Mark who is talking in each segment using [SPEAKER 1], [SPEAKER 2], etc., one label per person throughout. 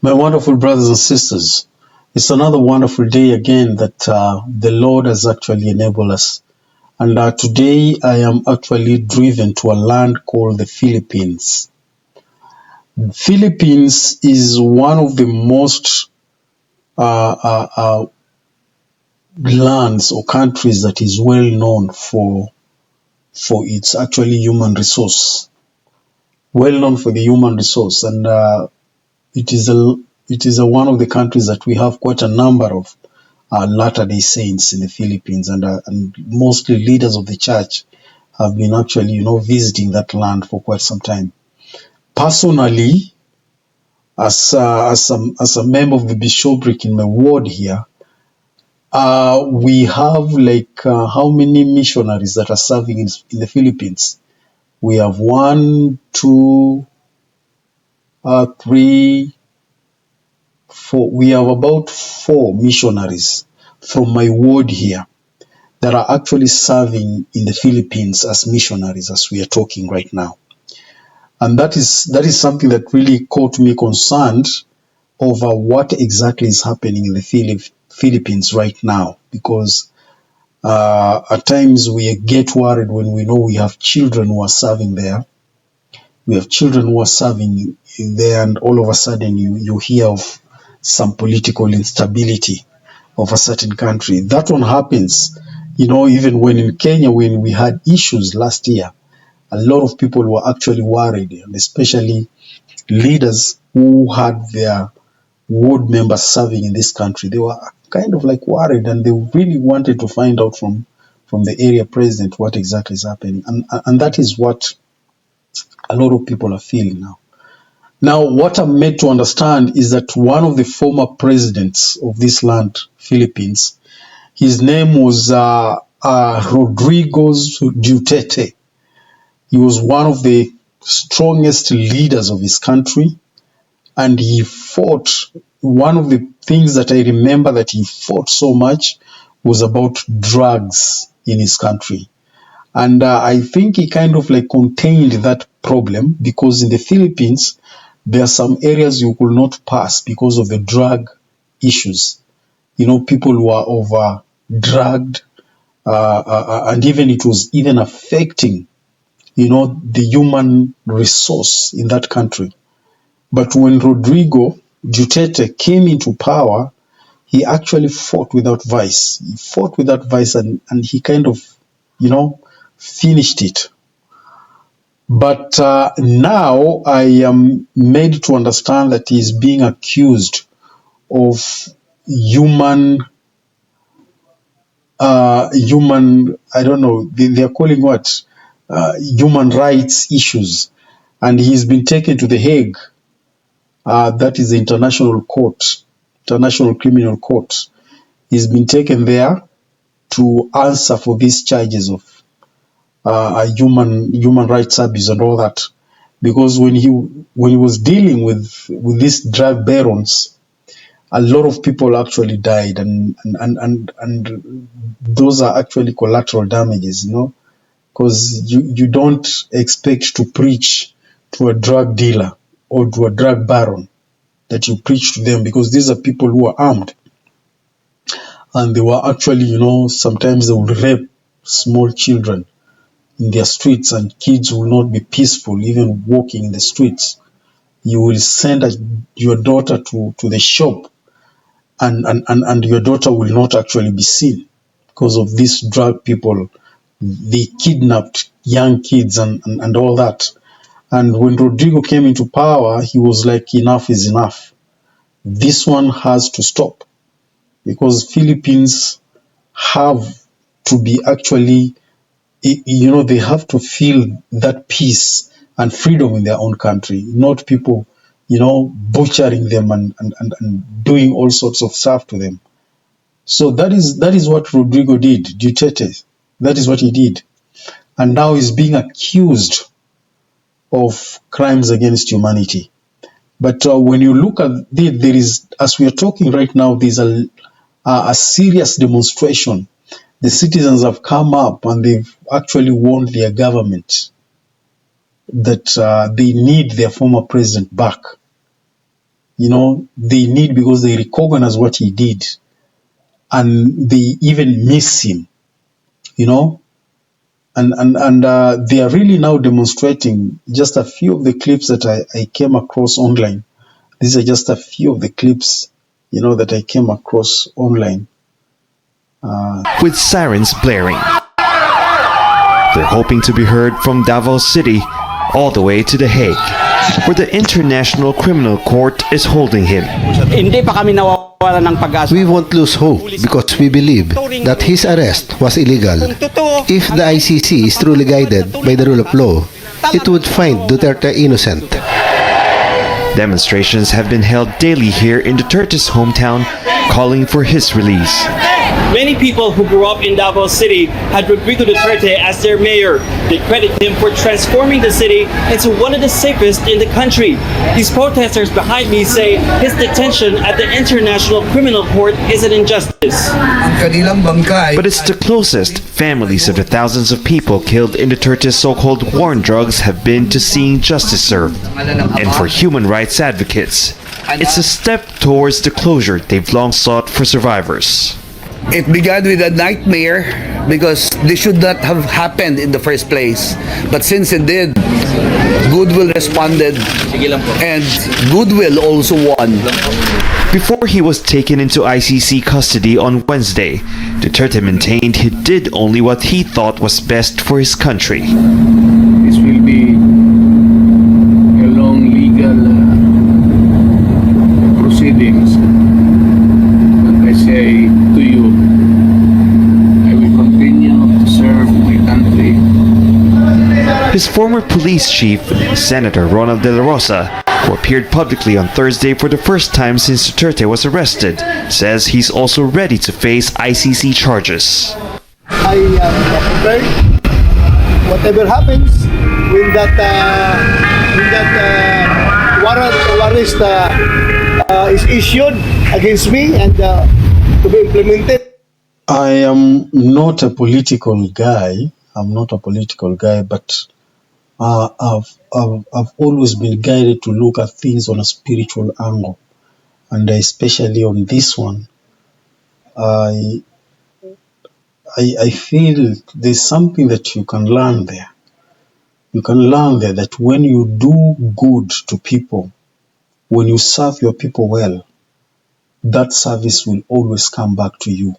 [SPEAKER 1] My wonderful brothers and sisters, it's another wonderful day again that the Lord has actually enabled us. And today I am actually driven to a land called the Philippines. Philippines is one of the most lands or countries that is well known for its actually human resource. Well known for the human resource, and it is one of the countries that we have quite a number of Latter-day Saints in the Philippines, and mostly leaders of the church have been actually, visiting that land for quite some time. Personally, as a member of the bishopric in my ward here, we have how many missionaries that are serving in the Philippines? We have 1, 2, 3, 4. We have about 4 missionaries from my ward here that are actually serving in the Philippines as missionaries as we are talking right now. And that is something that really caught me concerned over what exactly is happening in the Philippines right now, because at times we get worried when we know we have children who are serving there. We have children who are serving there, and all of a sudden you hear of some political instability of a certain country. That one happens, even when in Kenya, when we had issues last year, a lot of people were actually worried, and especially leaders who had their ward members serving in this country. They were kind of like worried, and they really wanted to find out from the area president what exactly is happening. And that is what a lot of people are feeling now. Now, what I'm made to understand is that one of the former presidents of this land, Philippines, his name was Rodrigo Duterte. He was one of the strongest leaders of his country, and he fought. One of the things that I remember that he fought so much was about drugs in his country. And I think he kind of like contained that problem, because in the Philippines, there are some areas you could not pass because of the drug issues. People who are over drugged, and even it was even affecting, the human resource in that country. But when Rodrigo Duterte came into power, he actually fought without vice. He fought without vice, and he kind of, finished it. But now I am made to understand that he is being accused of human, I don't know, they are calling what? Human rights issues. And he's been taken to The Hague. That is the International Criminal Court. He's been taken there to answer for these charges of human rights abuse and all that. Because when he was dealing with these drug barons, a lot of people actually died, and those are actually collateral damages, because you don't expect to preach to a drug dealer or to a drug baron that you preach to them, because these are people who are armed, and they were actually, sometimes they would rape small children in their streets, and kids will not be peaceful even walking in the streets. You will send your daughter to the shop, and your daughter will not actually be seen because of these drug people. They kidnapped young kids and all that. And when Rodrigo came into power, he was like, enough is enough. This one has to stop, because Philippines have to be actually, they have to feel that peace and freedom in their own country, not people, butchering them and doing all sorts of stuff to them. So that is what Rodrigo did, Duterte. That is what he did. And now he's being accused of crimes against humanity. But when you look at there is, as we are talking right now, there's a serious demonstration. The citizens have come up and they've actually warned their government that they need their former president back. they need, because they recognize what he did, and they even miss him, and they are really now demonstrating. Just a few of the clips that I came across online. These are just a few of the clips, that I came across online.
[SPEAKER 2] With sirens blaring, they're hoping to be heard from Davao City all the way to The Hague, where the International Criminal Court is holding him.
[SPEAKER 3] Hindi pa kami nawawala ng pag-asa.
[SPEAKER 4] We won't lose hope because we believe that his arrest was illegal. If the ICC is truly guided by the rule of law, it would find Duterte innocent.
[SPEAKER 2] Demonstrations have been held daily here in Duterte's hometown, calling for his release.
[SPEAKER 3] Many people who grew up in Davao City had Rodrigo Duterte as their mayor. They credit him for transforming the city into one of the safest in the country. These protesters behind me say his detention at the International Criminal Court is an injustice.
[SPEAKER 2] But it's the closest families of the thousands of people killed in Duterte's so-called war on drugs have been to seeing justice served. And for human rights advocates, it's a step towards the closure they've long sought for survivors.
[SPEAKER 5] It began with a nightmare because this should not have happened in the first place. But since it did, goodwill responded and goodwill also won.
[SPEAKER 2] Before he was taken into ICC custody on Wednesday, Duterte maintained he did only what he thought was best for his country.
[SPEAKER 6] This will be a long legal proceedings. And I say to you, I will continue to serve my country.
[SPEAKER 2] His former police chief, Senator Ronald De La Rosa, who appeared publicly on Thursday for the first time since Duterte was arrested, says he's also ready to face ICC charges.
[SPEAKER 7] I am prepared. Whatever happens when that warrant or arrest is issued against me and to be implemented.
[SPEAKER 1] I am not a political guy. But I've always been guided to look at things on a spiritual angle, and especially on this one, I feel there's something that you can learn there. You can learn there that when you do good to people, when you serve your people well, that service will always come back to you.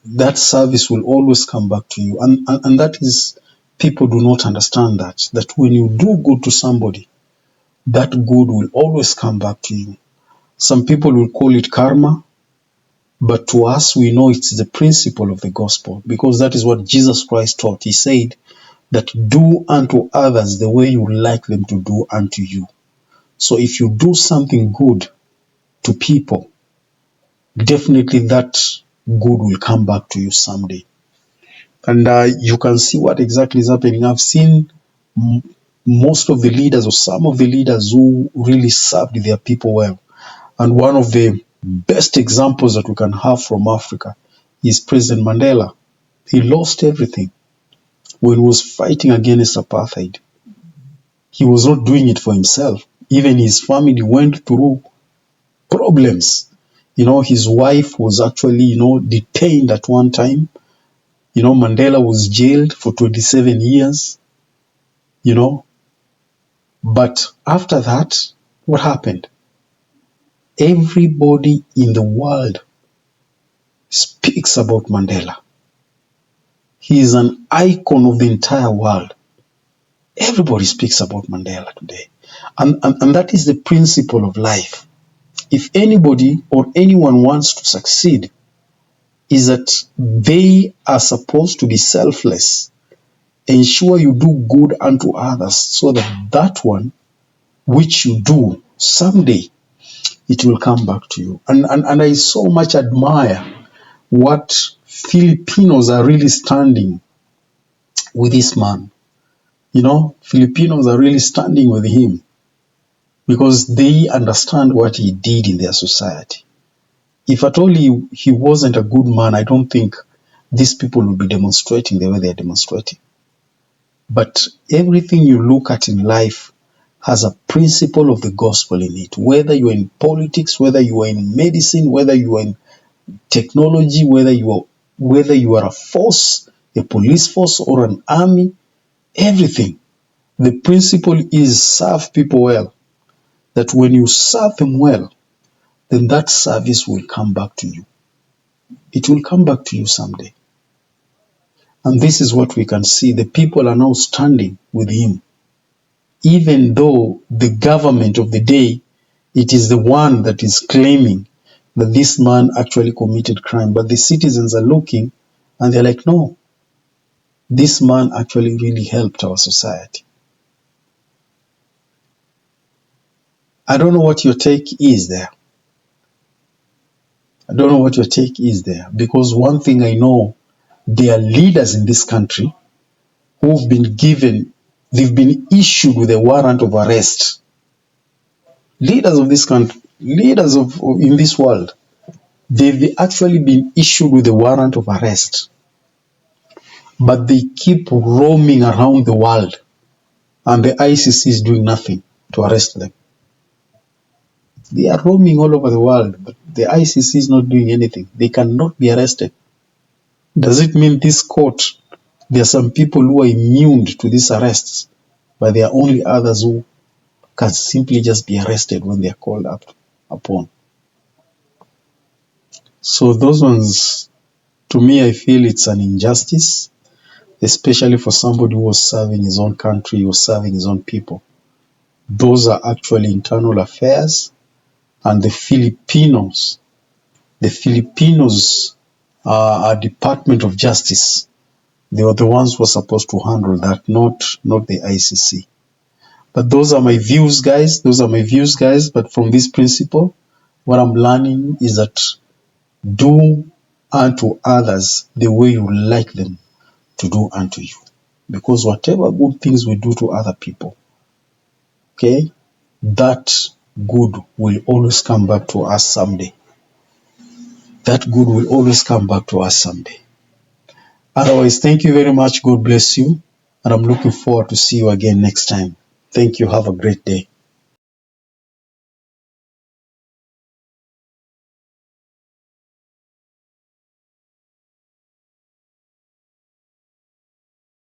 [SPEAKER 1] That service will always come back to you. And that is, people do not understand that when you do good to somebody, that good will always come back to you. Some people will call it karma, but to us, we know it's the principle of the gospel, because that is what Jesus Christ taught. He said that do unto others the way you would like them to do unto you. So if you do something good to people, definitely that good will come back to you someday. And you can see what exactly is happening. I've seen most of the leaders, or some of the leaders, who really served their people well. And one of the best examples that we can have from Africa is President Mandela. He lost everything when he was fighting against apartheid. He was not doing it for himself. Even his family went through problems. His wife was actually, detained at one time. Mandela was jailed for 27 years. But after that, what happened? Everybody in the world speaks about Mandela. He is an icon of the entire world. Everybody speaks about Mandela today. And that is the principle of life. If anybody or anyone wants to succeed, is that they are supposed to be selfless. Ensure you do good unto others, so that one which you do, someday it will come back to you. And I so much admire what Filipinos are really standing with this man. Filipinos are really standing with him, because they understand what he did in their society. If at all he wasn't a good man, I don't think these people will be demonstrating the way they are demonstrating. But everything you look at in life has a principle of the gospel in it. Whether you are in politics, whether you are in medicine, whether you are in technology, whether you are a force, a police force or an army, everything. The principle is serve people well. That when you serve them well, then that service will come back to you. It will come back to you someday. And this is what we can see. The people are now standing with him. Even though the government of the day, it is the one that is claiming that this man actually committed crime. But the citizens are looking and they're like, no, this man actually really helped our society. I don't know what your take is there. I don't know what your take is there. Because one thing I know, there are leaders in this country who've been given, they've been issued with a warrant of arrest. Leaders of this country, leaders in this world, they've actually been issued with a warrant of arrest. But they keep roaming around the world and the ICC is doing nothing to arrest them. They are roaming all over the world, but the ICC is not doing anything. They cannot be arrested. Does it mean this court, there are some people who are immune to these arrests, but there are only others who can simply just be arrested when they are called upon? So those ones, to me, I feel it's an injustice, especially for somebody who was serving his own country, who was serving his own people. Those are actually internal affairs, and the Filipinos are Department of Justice. They were the ones who were supposed to handle that, not the ICC. But those are my views, guys. But from this principle, what I'm learning is that do unto others the way you like them to do unto you. Because whatever good things we do to other people, okay, that good will always come back to us someday. That good will always come back to us someday. Otherwise, thank you very much. God bless you. And I'm looking forward to see you again next time. Thank you. Have a great day.